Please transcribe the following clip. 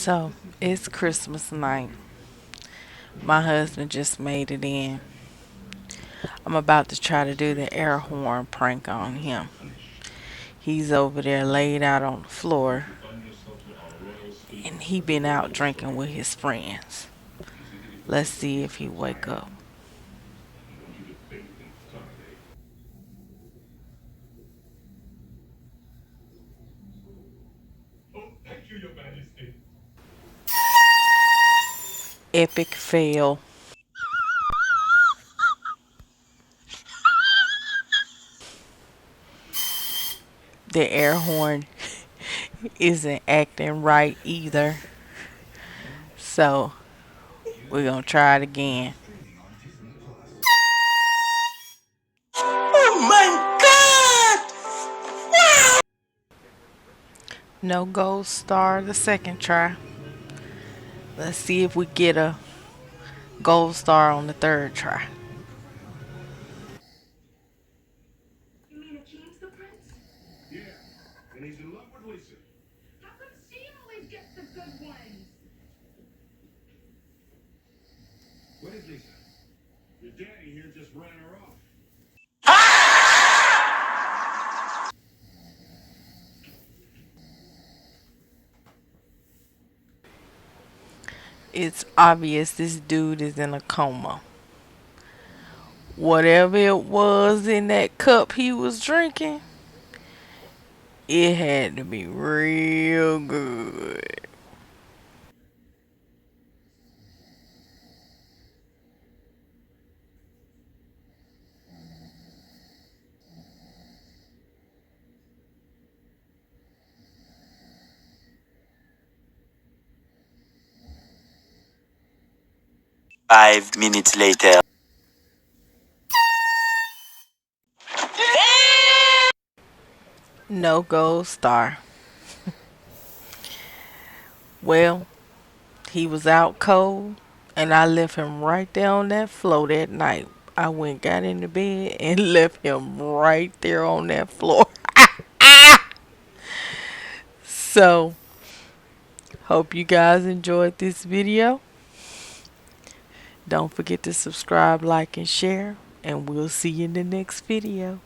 So it's Christmas night. My husband just made it in. I'm about to try to do the air horn prank on him. He's over there laid out on the floor and he been out drinking with his friends. Let's see if he wake up. Epic fail. The air horn isn't acting right either. So we're gonna try it again. Oh my God! No gold star the second try. Let's see if we get a gold star on the third try. You mean Akeem's the prince? Yeah, and he's in love with Lisa. How come she always gets the good ones? What is Lisa? Your daddy here just ran her off. It's obvious this dude is in a coma. Whatever it was in that cup he was drinking, it had to be real good. 5 minutes later. No gold star. Well, he was out cold, and I left him right there on that floor that night. I went, got into bed, and left him right there on that floor. So, hope you guys enjoyed this video. Don't forget to subscribe, like, and share, and we'll see you in the next video.